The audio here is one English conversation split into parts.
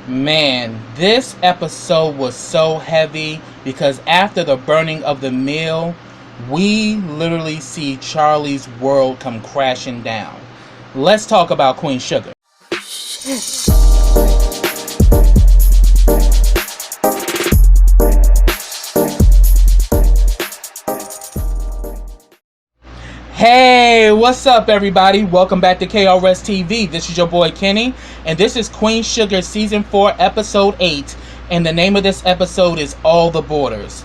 Man, this episode was so heavy because after the burning of the mill, we literally see Charlie's world come crashing down. Let's talk about Queen Sugar. Hey, what's up everybody? Welcome back to KRS TV. This is your boy Kenny, and this is Queen Sugar Season 4 Episode 8, and the name of this episode is All the Borders.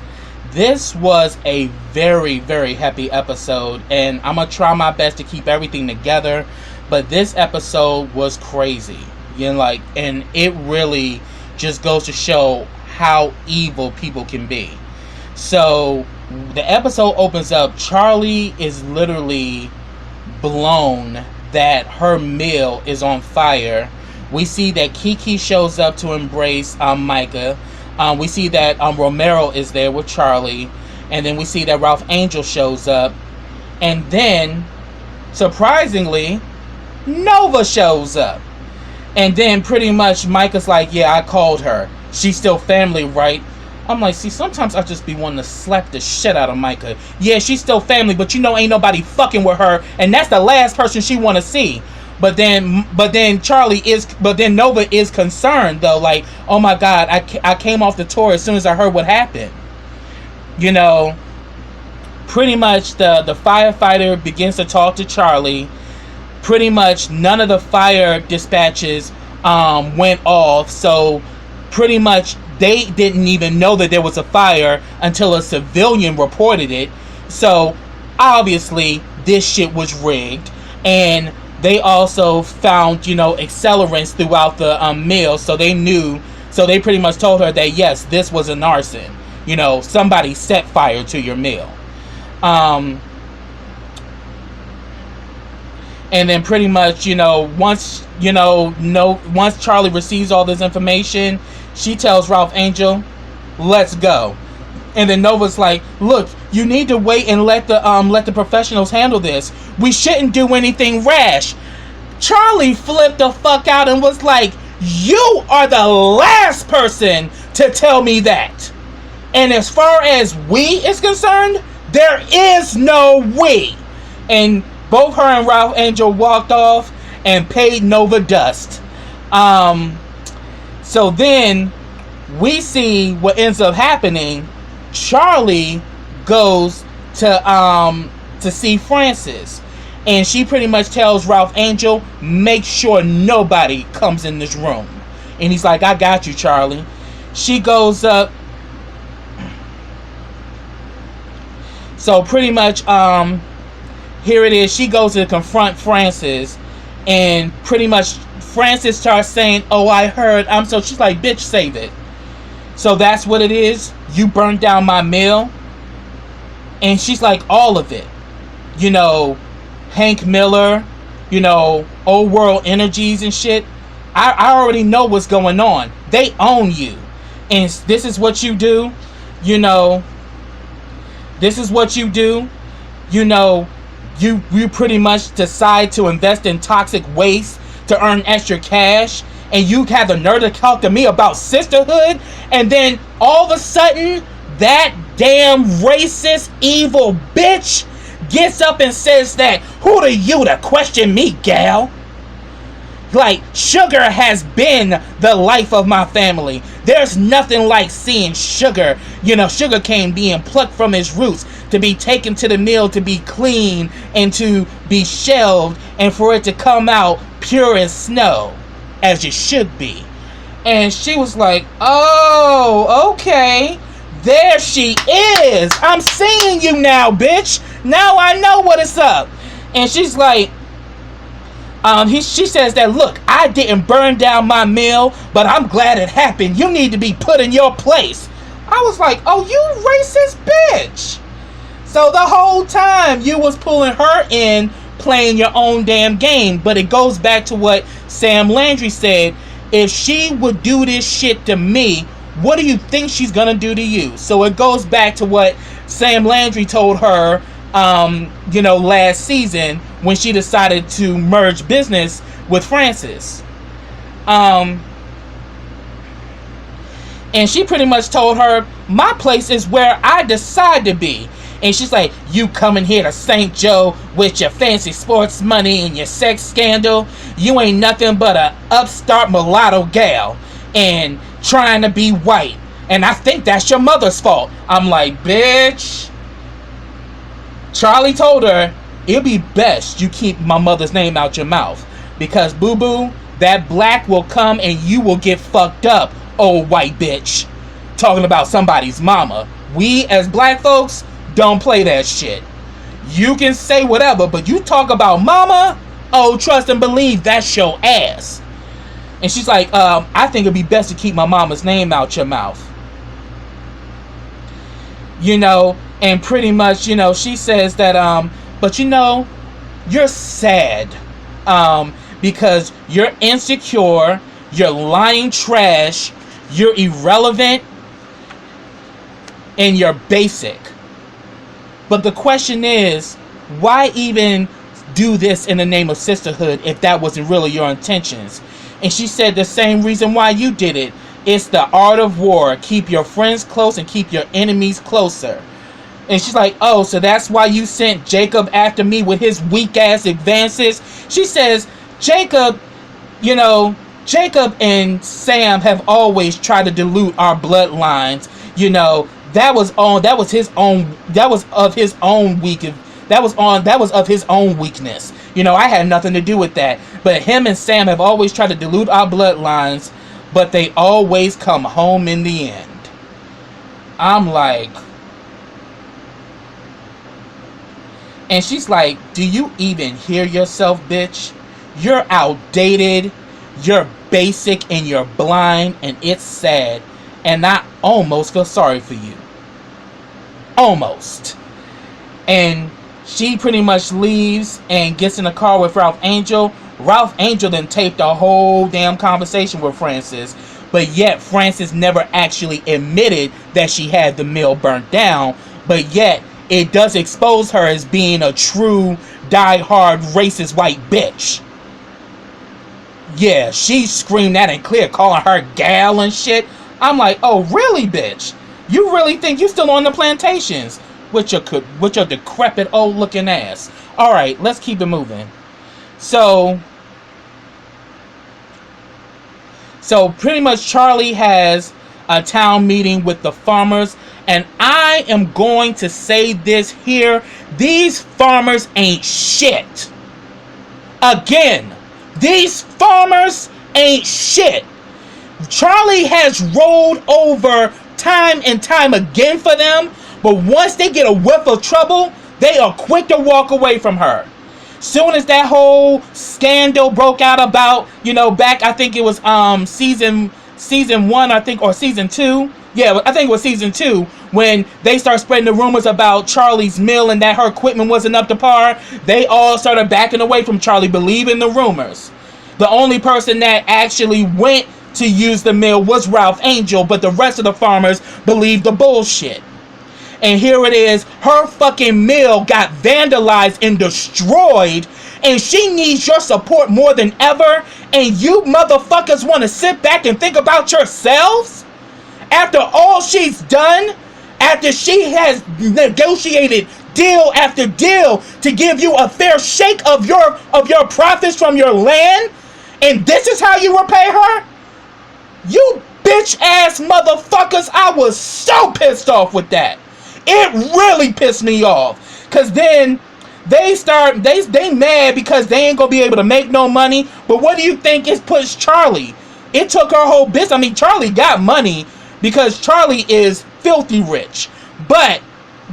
This was a very, very happy episode, and I'm going to try my best to keep everything together, but this episode was crazy. And it really just goes to show how evil people can be. So the episode opens up. Charlie is literally blown that her mill is on fire. We see that Kiki shows up to embrace Micah. We see that Romero is there with Charlie. And then we see that Ralph Angel shows up. And then, surprisingly, Nova shows up. And then pretty much Micah's like, yeah, I called her. She's still family, right? I'm like, see, sometimes I just be wanting to slap the shit out of Micah. Yeah, she's still family, but ain't nobody fucking with her, and that's the last person she want to see. But then Nova is concerned though, like, oh my God, I came off the tour as soon as I heard what happened. Pretty much the firefighter begins to talk to Charlie. Pretty much none of the fire dispatches went off, so pretty much they didn't even know that there was a fire until a civilian reported it. So obviously this shit was rigged. And they also found, accelerants throughout the mill. So they knew. So they pretty much told her that, yes, this was an arson. Somebody set fire to your mill. And then pretty much, once Charlie receives all this information, she tells Ralph Angel, let's go. And then Nova's like, look, you need to wait and let the professionals handle this. We shouldn't do anything rash. Charlie flipped the fuck out and was like, you are the last person to tell me that. And as far as we is concerned, there is no we. And both her and Ralph Angel walked off and paid Nova dust. So then we see what ends up happening. Charlie goes to see Francis, and she pretty much tells Ralph Angel, make sure nobody comes in this room. And he's like, I got you, Charlie. She goes up. So pretty much here it is. She goes to confront Francis, and pretty much Francis starts saying, oh, I heard. So she's like, bitch, save it. So that's what it is. You burned down my mill. And she's like, all of it. Hank Miller, Old World Energies and shit. I already know what's going on. They own you. And this is what you do. This is what you do. You pretty much decide to invest in toxic waste to earn extra cash, and you have the nerve to talk to me about sisterhood, and then all of a sudden that damn racist evil bitch gets up and says that, who are you to question me, gal? Like, Sugar has been the life of my family. There's nothing like seeing sugar cane being plucked from its roots, to be taken to the mill to be clean and to be shelved, and for it to come out pure as snow, as it should be. And she was like, oh, okay, there she is. I'm seeing you now, bitch. Now I know what is up. And she's like, she says that, look, I didn't burn down my mill, but I'm glad it happened. You need to be put in your place. I was like, oh, you racist bitch. So the whole time you was pulling her in, playing your own damn game. But it goes back to what Sam Landry said. If she would do this shit to me, what do you think she's gonna do to you? So it goes back to what Sam Landry told her, last season when she decided to merge business with Francis. And she pretty much told her, my place is where I decide to be. And she's like, you coming here to St. Joe with your fancy sports money and your sex scandal. You ain't nothing but a upstart mulatto gal and trying to be white. And I think that's your mother's fault. I'm like, bitch. Charlie told her, it'll be best you keep my mother's name out your mouth. Because, boo-boo, that black will come and you will get fucked up, old white bitch. Talking about somebody's mama. We, as black folks, don't play that shit. You can say whatever, but you talk about mama, oh, trust and believe that's your ass. And she's like, I think it'd be best to keep my mama's name out your mouth. You know, and pretty much, you know, she says that, but you know, you're sad. Because you're insecure, you're lying trash, you're irrelevant, and you're basic. But the question is, why even do this in the name of sisterhood if that wasn't really your intentions? And she said the same reason why you did it. It's the art of war. Keep your friends close and keep your enemies closer. And she's like, oh, so that's why you sent Jacob after me with his weak ass advances? She says, Jacob, you know, Jacob and Sam have always tried to dilute our bloodlines. You know, that was of his own weakness. You know, I had nothing to do with that. But him and Sam have always tried to dilute our bloodlines, but they always come home in the end. I'm like, and she's like, do you even hear yourself, bitch? You're outdated, you're basic, and you're blind, and it's sad. And I almost feel sorry for you. Almost. And she pretty much leaves and gets in the car with Ralph Angel. Ralph Angel then taped a whole damn conversation with Frances. But yet Frances never actually admitted that she had the mill burnt down. But yet it does expose her as being a true die-hard racist white bitch. Yeah, she screamed that and clear, calling her gal and shit. I'm like, oh really, bitch? You really think you still on the plantations with your decrepit old looking ass? All right, let's keep it moving. So pretty much Charlie has a town meeting with the farmers, and I am going to say this here: these farmers ain't shit. Again, these farmers ain't shit. Charlie has rolled over time and time again for them, but once they get a whiff of trouble, they are quick to walk away from her. Soon as that whole scandal broke out about, you know, back, I think it was season 1, I think, or season 2. Yeah, I think it was season 2, when they start spreading the rumors about Charlie's mill and that her equipment wasn't up to par. They all started backing away from Charlie, believing the rumors. The only person that actually went to use the mill was Ralph Angel, but the rest of the farmers believed the bullshit. And here it is, her fucking mill got vandalized and destroyed, and she needs your support more than ever, and you motherfuckers want to sit back and think about yourselves? After all she's done, after she has negotiated deal after deal to give you a fair shake of your profits from your land, and this is how you repay her? You bitch ass motherfuckers, I was so pissed off with that. It really pissed me off. Cause then they mad because they ain't gonna be able to make no money. But what do you think it puts Charlie? It took her whole business. I mean, Charlie got money because Charlie is filthy rich. But,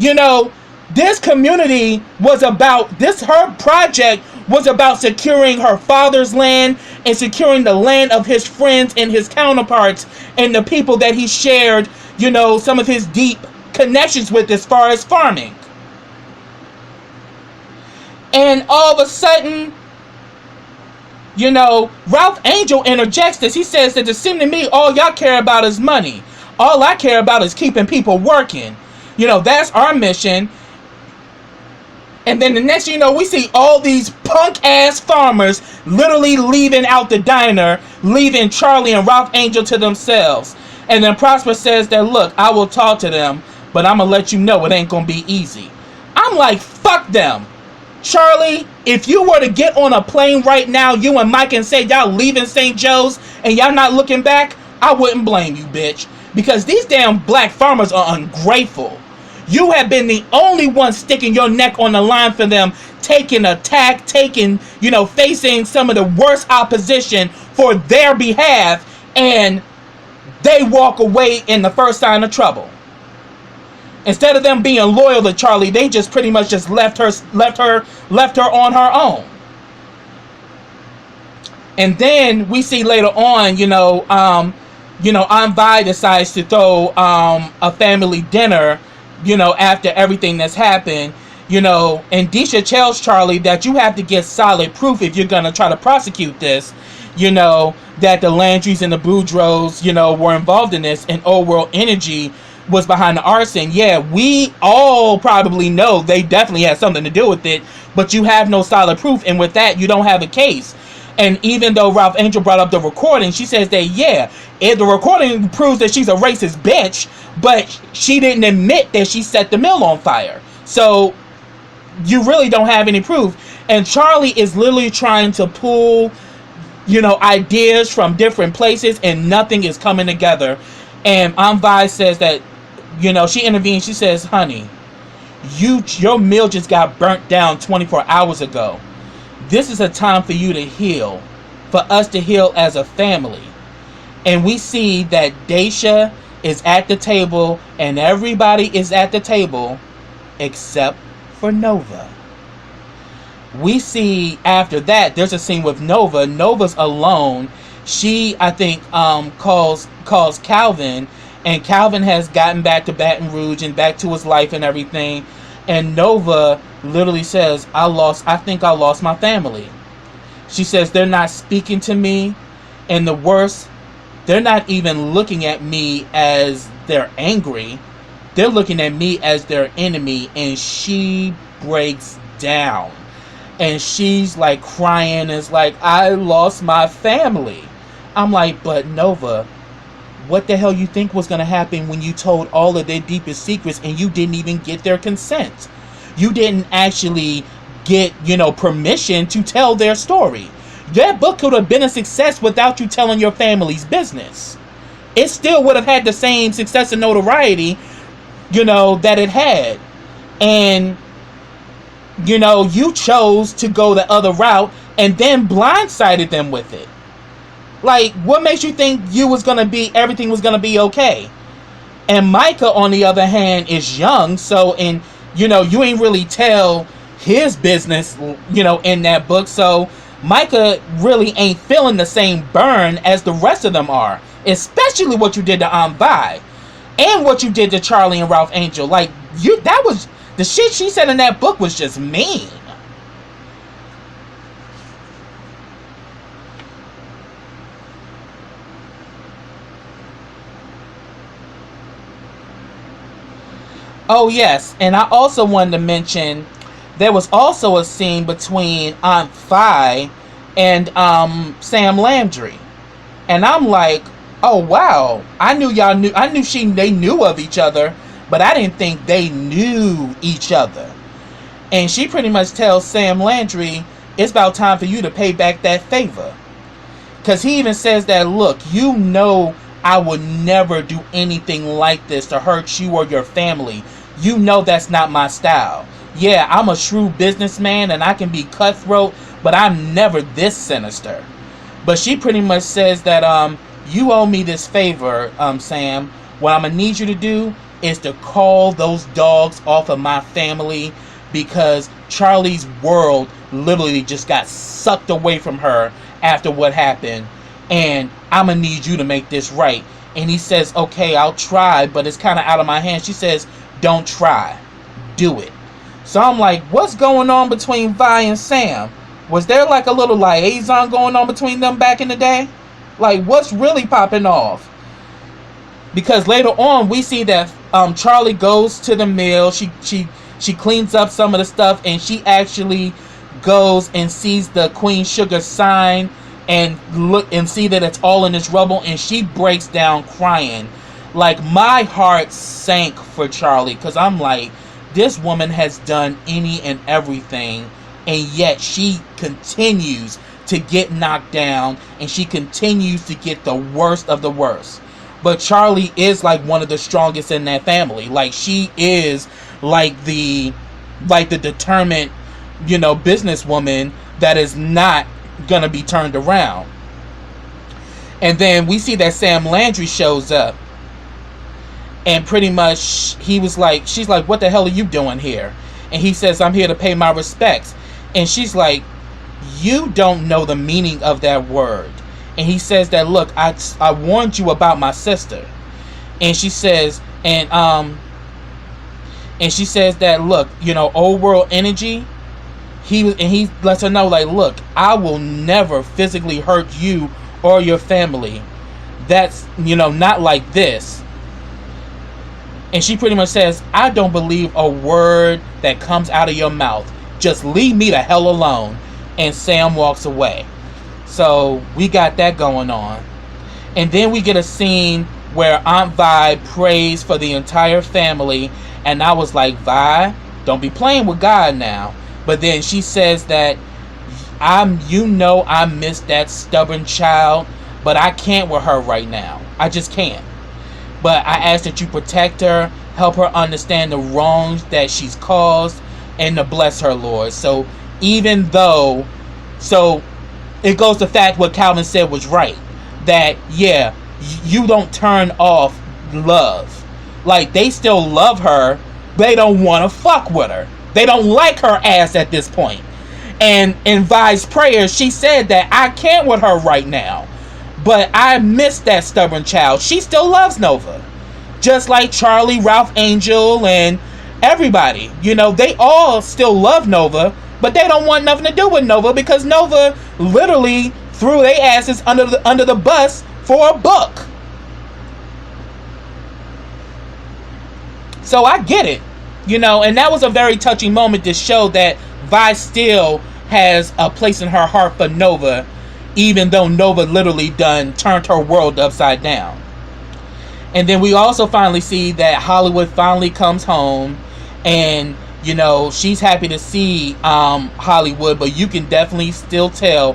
you know, this community was about, her project was about securing her father's land and securing the land of his friends and his counterparts and the people that he shared, you know, some of his deep connections with as far as farming. And all of a sudden, you know, Ralph Angel interjects this. He says that it seems to me all y'all care about is money. All I care about is keeping people working. You know, that's our mission. And then the next thing you know, we see all these punk ass farmers literally leaving out the diner, leaving Charlie and Ralph Angel to themselves. And then Prosper says that, look, I will talk to them, but I'm going to let you know it ain't going to be easy. I'm like, fuck them. Charlie, if you were to get on a plane right now, you and Mike, and say y'all leaving St. Joe's and y'all not looking back, I wouldn't blame you, bitch. Because these damn black farmers are ungrateful. You have been the only one sticking your neck on the line for them, taking attack, facing some of the worst opposition for their behalf, and they walk away in the first sign of trouble. Instead of them being loyal to Charlie, they just pretty much just left her on her own. And then we see later on, Aunt Vi decides to throw a family dinner, after everything that's happened, and Deisha tells Charlie that you have to get solid proof if you're gonna try to prosecute this, that the Landrys and the Boudreaux, were involved in this, and Old World Energy was behind the arson. Yeah, we all probably know they definitely had something to do with it, but you have no solid proof, and with that, you don't have a case. And even though Ralph Angel brought up the recording, she says that, the recording proves that she's a racist bitch, but she didn't admit that she set the mill on fire. So, you really don't have any proof. And Charlie is literally trying to pull, ideas from different places, and nothing is coming together. And Aunt Vi says that, she intervenes. She says, honey, your mill just got burnt down 24 hours ago. This is a time for you to heal, for us to heal as a family. And we see that Daisha is at the table, and everybody is at the table except for Nova. We see after that, there's a scene with Nova. Nova's alone. She, I think, calls Calvin, and Calvin has gotten back to Baton Rouge and back to his life and everything. And Nova literally says, I think I lost my family. She says, they're not speaking to me. And the worst, they're not even looking at me as they're angry. They're looking at me as their enemy. And she breaks down. And she's like crying. It's like, I lost my family. I'm like, but Nova, what the hell you think was going to happen when you told all of their deepest secrets and you didn't even get their consent? You didn't actually get, permission to tell their story. That book could have been a success without you telling your family's business. It still would have had the same success and notoriety, that it had. And, you chose to go the other route and then blindsided them with it. Like, what makes you think everything was gonna be okay? And Micah, on the other hand, is young, so, and, you ain't really tell his business, in that book, so Micah really ain't feeling the same burn as the rest of them are, especially what you did to Aunt Vi, and what you did to Charlie and Ralph Angel. Like, that was, the shit she said in that book was just mean. Oh, yes. And I also wanted to mention there was also a scene between Aunt Vi and Sam Landry. And I'm like, oh, wow. I knew they knew of each other, but I didn't think they knew each other. And she pretty much tells Sam Landry, it's about time for you to pay back that favor. Because he even says that, look, I would never do anything like this to hurt you or your family. That's not my style. Yeah, I'm a shrewd businessman and I can be cutthroat, but I'm never this sinister. But she pretty much says that you owe me this favor, Sam. What I'm gonna need you to do is to call those dogs off of my family, because Charlie's world literally just got sucked away from her after what happened, and I'm gonna need you to make this right. And he says, okay, I'll try, but it's kind of out of my hands. She says, don't try, do it. So I'm like, what's going on between Vi and Sam? Was there like a little liaison going on between them back in the day? Like, what's really popping off? Because later on we see that Charlie goes to the mill. She cleans up some of the stuff, and she actually goes and sees the Queen Sugar sign and look and see that it's all in this rubble, and she breaks down crying. Like, my heart sank for Charlie, because I'm like, this woman has done any and everything, and yet she continues to get knocked down, and she continues to get the worst of the worst. But Charlie is like one of the strongest in that family. Like, she is like the determined, businesswoman that is not gonna be turned around. And then we see that Sam Landry shows up, and pretty much she's like, what the hell are you doing here? And he says, I'm here to pay my respects. And she's like, you don't know the meaning of that word. And he says that, look, I warned you about my sister. And she says, and she says that, look, old world energy, he lets her know, like, look, I will never physically hurt you or your family. That's, not like this. And she pretty much says, I don't believe a word that comes out of your mouth. Just leave me the hell alone. And Sam walks away. So we got that going on. And then we get a scene where Aunt Vi prays for the entire family. And I was like, Vi, don't be playing with God now. But then she says that, I miss that stubborn child, but I can't with her right now. I just can't. But I ask that you protect her, help her understand the wrongs that she's caused, and to bless her, Lord. So even though, it goes to fact what Calvin said was right. That, yeah, you don't turn off love. Like, they still love her, they don't want to fuck with her. They don't like her ass at this point. And in Vi's prayer, she said that I can't with her right now, but I miss that stubborn child. She still loves Nova. Just like Charlie, Ralph Angel, and everybody. They all still love Nova, but they don't want nothing to do with Nova because Nova literally threw their asses under the bus for a buck. So I get it. And that was a very touching moment to show that Vi still has a place in her heart for Nova, even though Nova literally turned her world upside down. And then we also finally see that Hollywood finally comes home, and she's happy to see Hollywood, but you can definitely still tell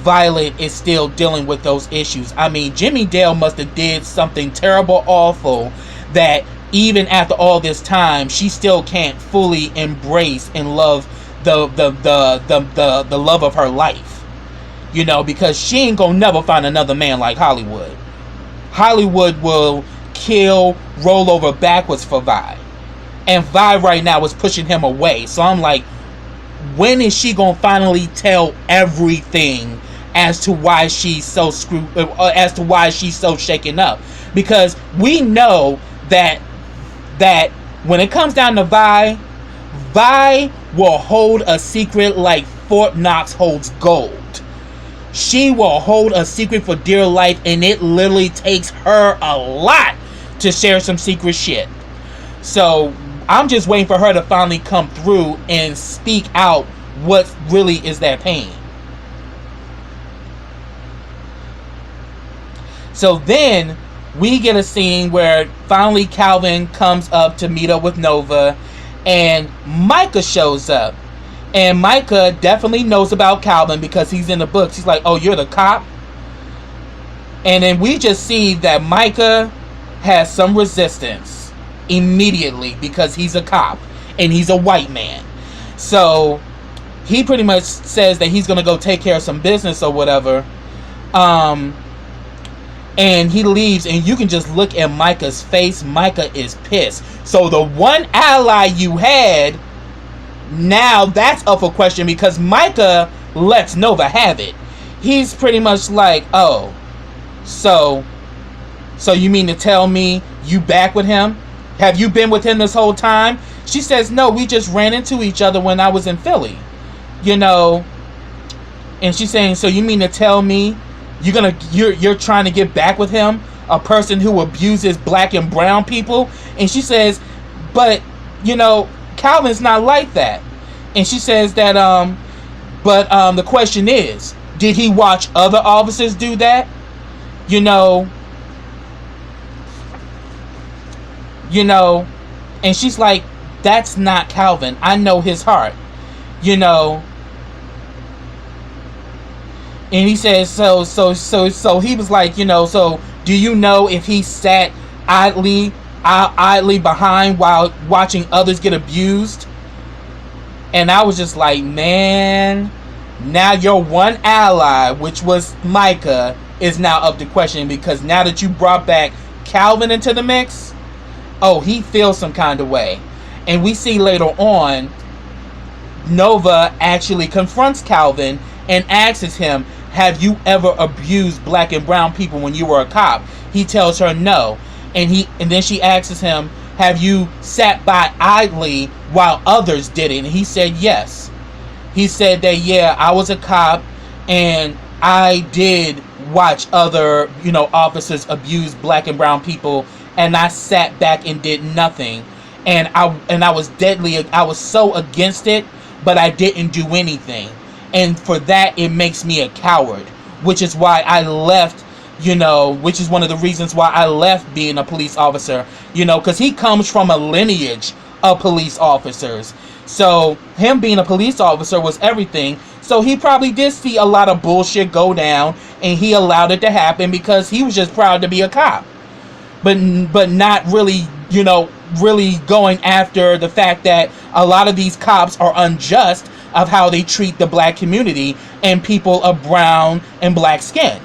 Violet is still dealing with those issues. I mean, Jimmy Dale must have did something terrible, awful, that even after all this time, she still can't fully embrace and love the love of her life. Because she ain't gonna never find another man like Hollywood. Hollywood will roll over backwards for Vi. And Vi right now is pushing him away. So I'm like, when is she gonna finally tell everything as to why she's so shaken up? Because we know that when it comes down to Vi will hold a secret like Fort Knox holds gold. She will hold a secret for dear life, and it literally takes her a lot to share some secret shit. So I'm just waiting for her to finally come through and speak out what really is that pain. So then we get a scene where finally Calvin comes up to meet up with Nova, and Micah shows up. And Micah definitely knows about Calvin because he's in the books. He's like, oh, you're the cop? And then we just see that Micah has some resistance immediately because he's a cop and he's a white man. So he pretty much says that he's going to go take care of some business or whatever. And he leaves, and you can just look at Micah's face. Micah is pissed. So the one ally you had, now that's up for question because Micah lets Nova have it. He's pretty much like, oh, so you mean to tell me you back with him? Have you been with him this whole time? She says, no, we just ran into each other when I was in Philly. And she's saying, so you mean to tell me you're trying to get back with him, a person who abuses black and brown people? And she says, but Calvin's not like that. And she says that the question is, did he watch other officers do that? you know, and she's like, that's not Calvin. I know his heart, you know. And he says, so he was like, you know, so do you know if he sat idly behind while watching others get abused? And I was just like, man, now your one ally, which was Micah, is now up to question, because now that you brought back Calvin into the mix, oh, he feels some kind of way. And we see later on, Nova actually confronts Calvin and asks him, have you ever abused black and brown people when you were a cop? He tells her no. And then she asks him, have you sat by idly while others did it? And he said yes. He said that, yeah, I was a cop and I did watch other, you know, officers abuse black and brown people, and I sat back and did nothing. And I was so against it, but I didn't do anything. And for that, it makes me a coward, which is why I left, you know, which is one of the reasons why I left being a police officer, you know, because he comes from a lineage of police officers. So him being a police officer was everything. So he probably did see a lot of bullshit go down, and he allowed it to happen because he was just proud to be a cop. But not really, you know, really going after the fact that a lot of these cops are unjust of how they treat the black community and people of brown and black skin.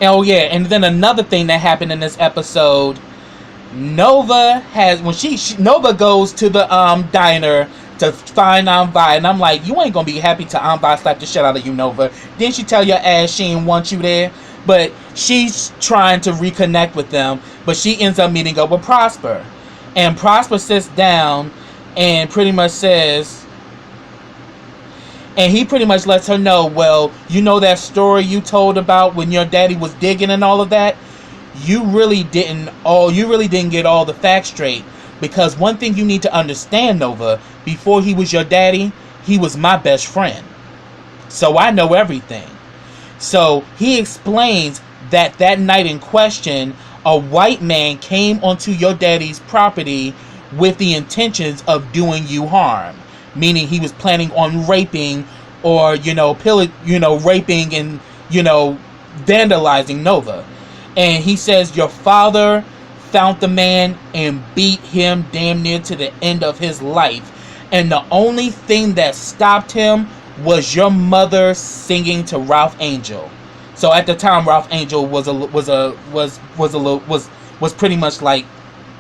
Oh yeah, and then another thing that happened in this episode, Nova goes to the diner to find Anvi, and I'm like, you ain't gonna be happy till Anvi slap the shit out of you, Nova. Didn't she tell your ass she didn't want you there? But she's trying to reconnect with them, but she ends up meeting up with Prosper. And Prosper sits down and pretty much says, and he pretty much lets her know, well, you know that story you told about when your daddy was digging and all of that? You really didn't get all the facts straight. Because one thing you need to understand, Nova, before he was your daddy, he was my best friend. So I know everything. So he explains that night in question, a white man came onto your daddy's property with the intentions of doing you harm. Meaning he was planning on raping or, raping and, vandalizing Nova. And he says your father found the man and beat him damn near to the end of his life. And the only thing that stopped him was your mother singing to Ralph Angel. So at the time, Ralph Angel was pretty much like,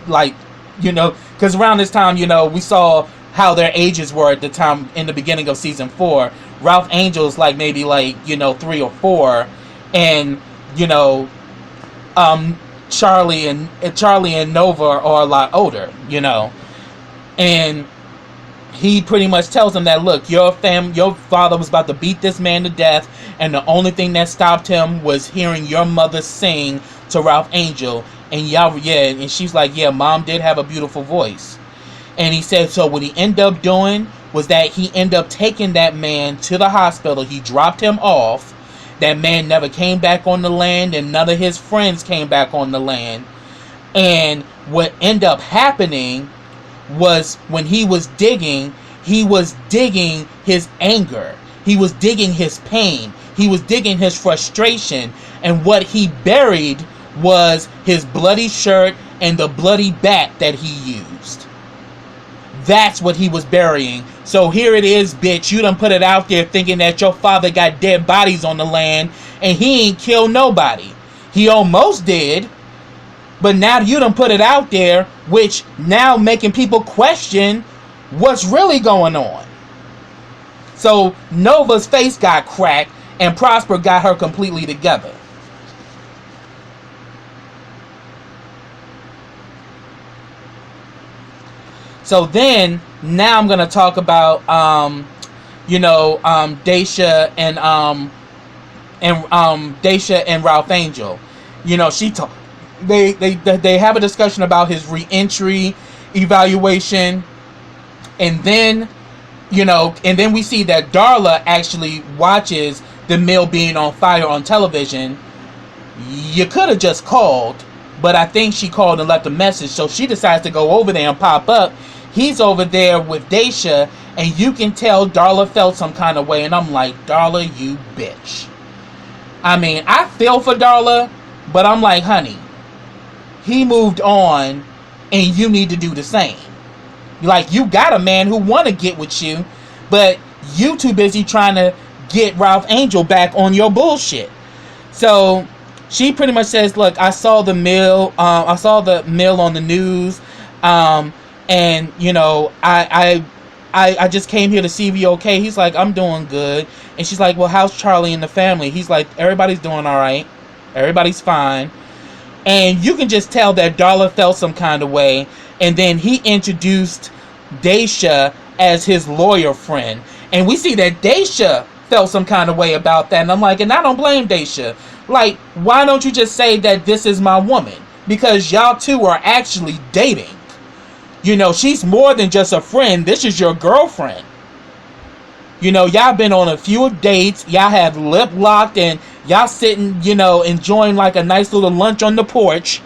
because around this time, we saw how their ages were at the time in the beginning of season 4. Ralph Angel's like maybe 3 or 4, and Charlie and Nova are a lot older, and he pretty much tells them that, look, your father was about to beat this man to death, and the only thing that stopped him was hearing your mother sing to Ralph Angel. And and she's like, yeah, mom did have a beautiful voice. And he said, so what he ended up doing was that he ended up taking that man to the hospital. He dropped him off. That man never came back on the land, and none of his friends came back on the land. And what ended up happening was when he was digging his anger. He was digging his pain. He was digging his frustration. And what he buried was his bloody shirt and the bloody bat that he used. That's what he was burying. So here it is, bitch. You done put it out there thinking that your father got dead bodies on the land, and he ain't killed nobody. He almost did. But now you done put it out there, which now making people question what's really going on. So Nova's face got cracked, and Prosper got her completely together. So then, now I'm gonna talk about, Daisha and Ralph Angel. They have a discussion about his re-entry evaluation, and then we see that Darla actually watches the mill being on fire on television, you could have just called, but I think she called and left a message. So she decides to go over there and pop up. He's over there with Daisha, and you can tell Darla felt some kind of way. And I'm like, Darla, you bitch. I mean, I feel for Darla, but I'm like, honey, he moved on, and you need to do the same. Like, you got a man who want to get with you, but you too busy trying to get Ralph Angel back on your bullshit. So she pretty much says, look, I saw the mill on the news, and you know, I just came here to see if you're okay. He's like, I'm doing good. And she's like, well, how's Charlie and the family? He's like, everybody's doing all right, everybody's fine. And you can just tell that Darla felt some kind of way. And then he introduced Daisha as his lawyer friend, and we see that Daisha felt some kind of way about that. And I'm like, and I don't blame Daisha. Like, why don't you just say that this is my woman? Because y'all two are actually dating. You know, she's more than just a friend. This is your girlfriend. You know, y'all been on a few dates. Y'all have lip locked, and y'all sitting, you know, enjoying like a nice little lunch on the porch.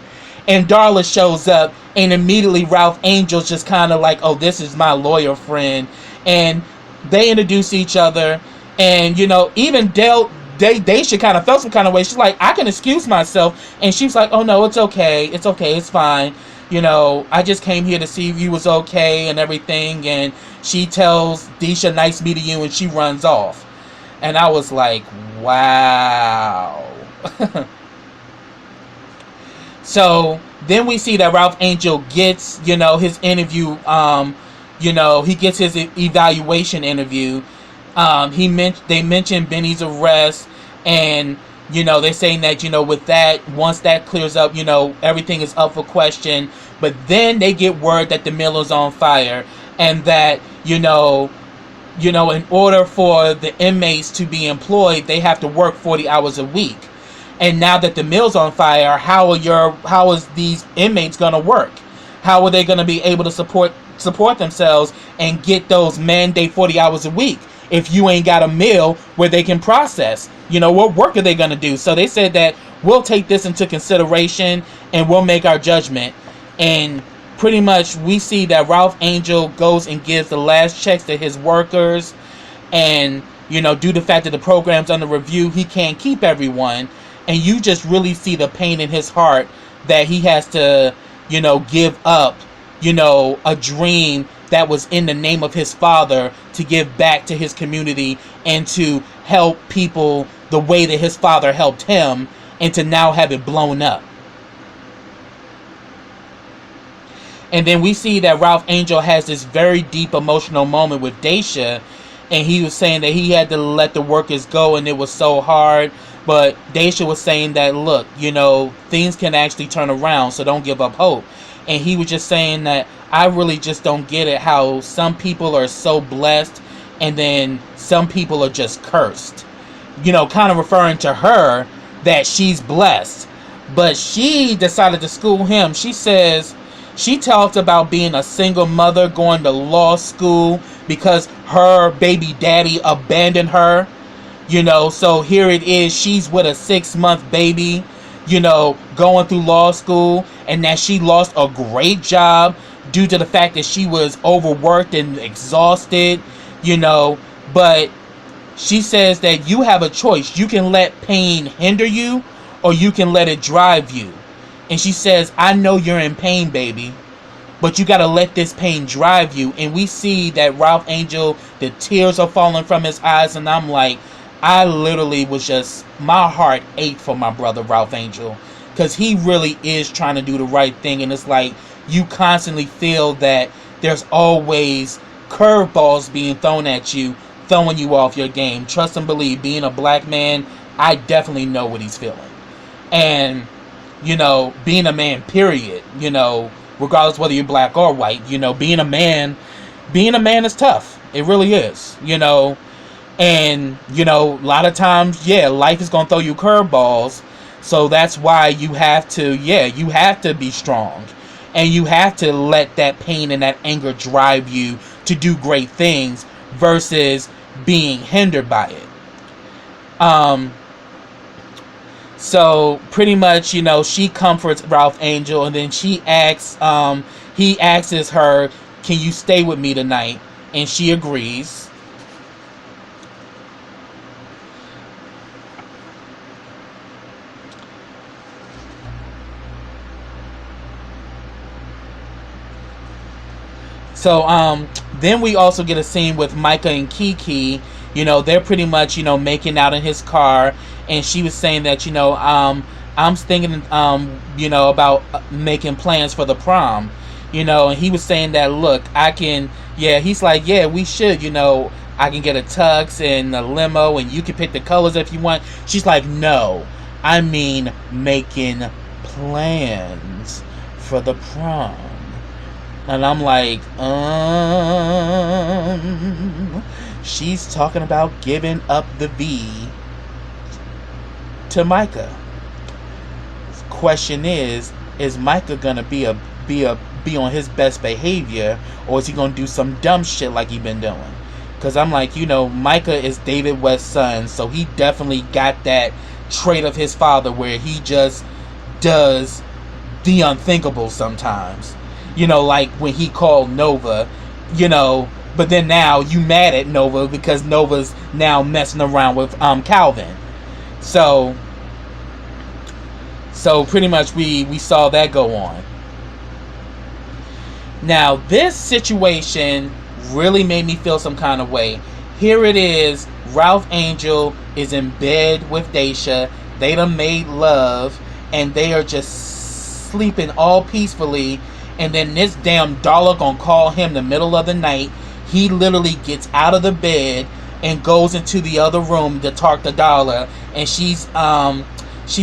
And Darla shows up, and immediately Ralph Angel's just kind of like, oh, this is my lawyer friend. And they introduce each other. And, you know, even Daisha kind of felt some kind of way. She's like, I can excuse myself. And she's like, oh, no, it's okay. It's okay. It's fine. You know, I just came here to see if you was okay and everything. And she tells Daisha, nice meeting you, and she runs off. And I was like, wow. So then we see that Ralph Angel gets, you know, his interview. You know, he gets his evaluation interview. They mentioned Benny's arrest, and you know, they're saying that, you know, with that, once that clears up, you know, everything is up for question. But then they get word that the mill is on fire, and that, you know, in order for the inmates to be employed, they have to work 40 hours a week. And now that the mill's on fire, how is these inmates gonna work? How are they gonna be able to support themselves and get those mandate 40 hours a week if you ain't got a mill where they can process? You know, what work are they gonna do? So they said that we'll take this into consideration and we'll make our judgment. And pretty much we see that Ralph Angel goes and gives the last checks to his workers, and you know, due to the fact that the program's under review, he can't keep everyone. And you just really see the pain in his heart that he has to, you know, give up, you know, a dream that was in the name of his father, to give back to his community and to help people the way that his father helped him, and to now have it blown up. And then we see that Ralph Angel has this very deep emotional moment with Daisha, and he was saying that he had to let the workers go and it was so hard. But Daisha was saying that, look, you know, things can actually turn around, so don't give up hope. And he was just saying that, I really just don't get it, how some people are so blessed and then some people are just cursed. You know, kind of referring to her, that she's blessed. But she decided to school him. She says, she talked about being a single mother, going to law school because her baby daddy abandoned her. You know, so here it is, she's with a 6-month baby, you know, going through law school, and that she lost a great job due to the fact that she was overworked and exhausted, you know. But she says that you have a choice. You can let pain hinder you, or you can let it drive you. And she says, I know you're in pain, baby, but you got to let this pain drive you. And we see that Ralph Angel, the tears are falling from his eyes, and I'm like, I literally was just, my heart ached for my brother Ralph Angel, because he really is trying to do the right thing. And it's like, you constantly feel that there's always curveballs being thrown at you, throwing you off your game. Trust and believe, being a black man, I definitely know what he's feeling. And, you know, being a man, period, you know, regardless whether you're black or white, you know, being a man is tough. It really is, you know. And, you know, a lot of times, yeah, life is going to throw you curveballs. So that's why you have to be strong. And you have to let that pain and that anger drive you to do great things versus being hindered by it. Um, so pretty much, she comforts Ralph Angel, and then he asks her, "Can you stay with me tonight?" And she agrees. So then we also get a scene with Micah and Kiki. They're pretty much, making out in his car, and she was saying that, I'm thinking, about making plans for the prom. And he was saying that, look, I can, yeah, he's like, yeah, we should, I can get a tux and a limo, and you can pick the colors if you want. She's like, no, I mean making plans for the prom. And I'm like, she's talking about giving up the V to Micah. Question is Micah gonna be on his best behavior, or is he gonna do some dumb shit like he been doing? Because I'm like, Micah is David West's son, so he definitely got that trait of his father where he just does the unthinkable sometimes. Like when he called Nova, but then now you mad at Nova because Nova's now messing around with Calvin. So pretty much we saw that go on. Now this situation really made me feel some kind of way. Here it is, Ralph Angel is in bed with Daisha. They done made love, and they are just sleeping all peacefully. And then this damn Darla gonna call him the middle of the night. He literally gets out of the bed and goes into the other room to talk to Darla. And she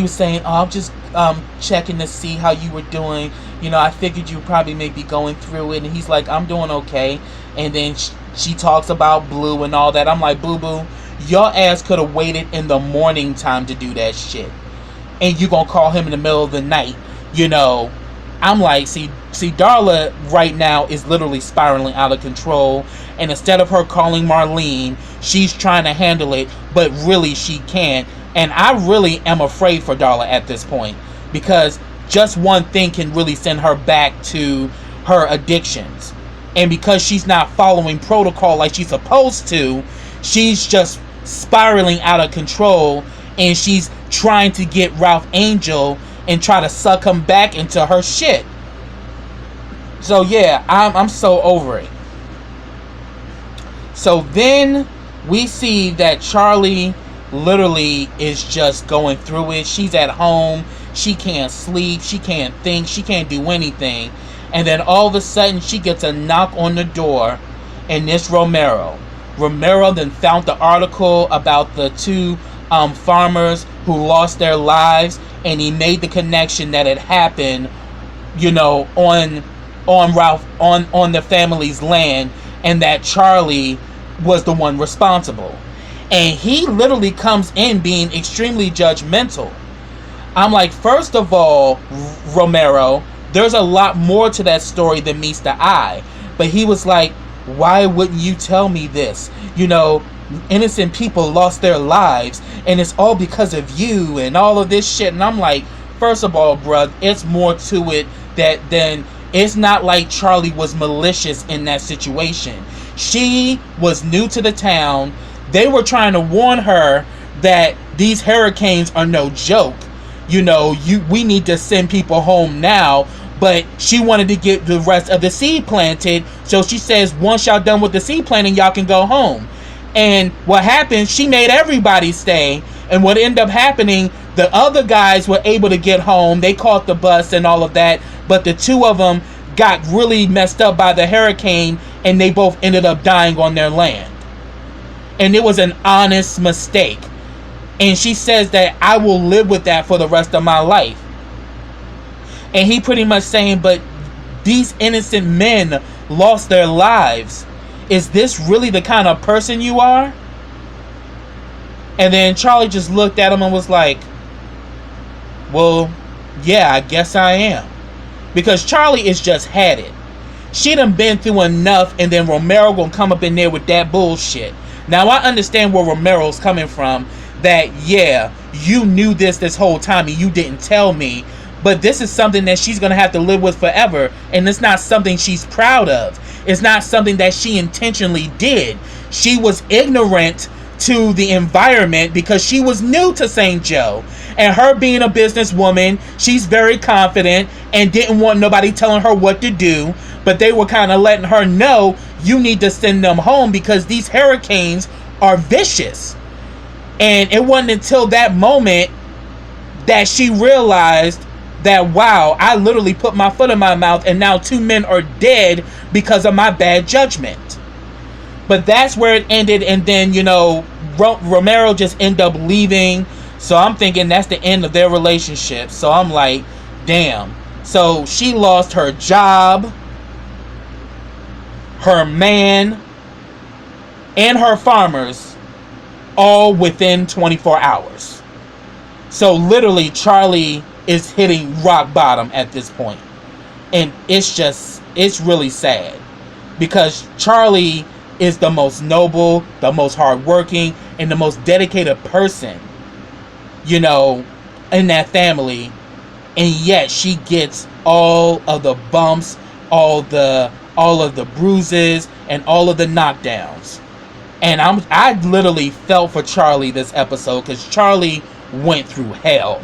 was saying, oh, I'm just checking to see how you were doing. I figured you probably may be going through it. And he's like, I'm doing okay. And then she talks about Blue and all that. I'm like, boo-boo, your ass could have waited in the morning time to do that shit. And you gonna call him in the middle of the night, I'm like, see, Darla right now is literally spiraling out of control. And instead of her calling Marlene, she's trying to handle it, but really she can't. And I really am afraid for Darla at this point, because just one thing can really send her back to her addictions. And because she's not following protocol like she's supposed to, she's just spiraling out of control, and she's trying to get Ralph Angel and try to suck him back into her shit. So yeah, I'm so over it. So then we see that Charlie literally is just going through it. She's at home. She can't sleep. She can't think. She can't do anything. And then all of a sudden she gets a knock on the door, and it's Romero. Romero then found the article about the two farmers who lost their lives, and he made the connection that it happened, on Ralph, on the family's land, and that Charlie was the one responsible. And he literally comes in being extremely judgmental. I'm like, first of all, Romero, there's a lot more to that story than meets the eye. But he was like, why wouldn't you tell me this? Innocent people lost their lives, and it's all because of you and all of this shit. And I'm like, first of all, bruh, it's more to it than it's not like Charlie was malicious in that situation. She was new to the town. They were trying to warn her that these hurricanes are no joke. We need to send people home now. But she wanted to get the rest of the seed planted. So she says, once y'all done with the seed planting, y'all can go home. And what happened, she made everybody stay. And what ended up happening, the other guys were able to get home. They caught the bus and all of that. But the two of them got really messed up by the hurricane, and they both ended up dying on their land. And it was an honest mistake. And she says that I will live with that for the rest of my life. And he pretty much saying, but these innocent men lost their lives. Is this really the kind of person you are? And then Charlie just looked at him and was like, well, yeah, I guess I am. Because Charlie is just had it. She done been through enough, and then Romero gonna come up in there with that bullshit. Now I understand where Romero's coming from. that, yeah, you knew this whole time and you didn't tell me, but this is something that she's going to have to live with forever, and it's not something she's proud of. It's not something that she intentionally did. She was ignorant to the environment because she was new to St. Joe. And her being a businesswoman, she's very confident and didn't want nobody telling her what to do. But they were kind of letting her know, you need to send them home because these hurricanes are vicious. And it wasn't until that moment that she realized that, wow, I literally put my foot in my mouth and now 2 men are dead because of my bad judgment. But that's where it ended. And then, you know, Romero just ended up leaving. So I'm thinking that's the end of their relationship. So I'm like, damn. So she lost her job, her man, and her farmers all within 24 hours. So literally Charlie is hitting rock bottom at this point. And it's really sad. Because Charlie is the most noble, the most hardworking, and the most dedicated person, you know, in that family. And yet she gets all of the bumps, all of the bruises, and all of the knockdowns. And I literally felt for Charlie this episode because Charlie went through hell.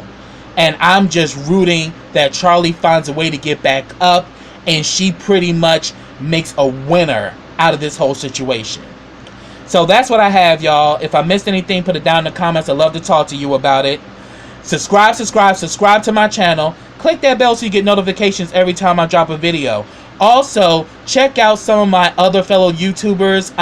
And I'm just rooting that Charlie finds a way to get back up and she pretty much makes a winner out of this whole situation. So that's what I have, y'all. If I missed anything, put it down in the comments. I'd love to talk to you about it. Subscribe to my channel. Click that bell so you get notifications every time I drop a video. Also, check out some of my other fellow YouTubers.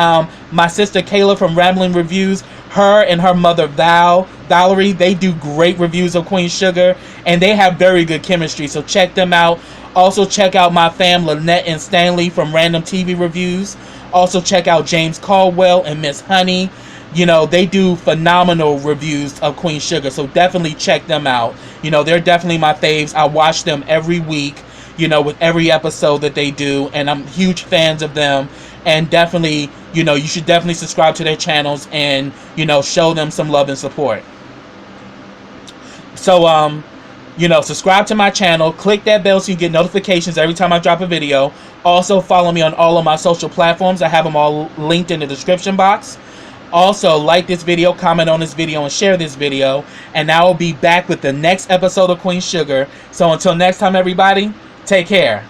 My sister Kayla from Rambling Reviews. Her and her mother Valerie, they do great reviews of Queen Sugar. And they have very good chemistry. So check them out. Also check out my fam Lynette and Stanley from Random TV Reviews. Also check out James Caldwell and Miss Honey. You know, they do phenomenal reviews of Queen Sugar. So definitely check them out. You know, they're definitely my faves. I watch them every week, you know, with every episode that they do. And I'm huge fans of them. And definitely, you know, you should definitely subscribe to their channels and, you know, show them some love and support. So, you know, subscribe to my channel. Click that bell so you get notifications every time I drop a video. Also, follow me on all of my social platforms. I have them all linked in the description box. Also, like this video, comment on this video, and share this video. And I will be back with the next episode of Queen Sugar. So until next time, everybody, take care.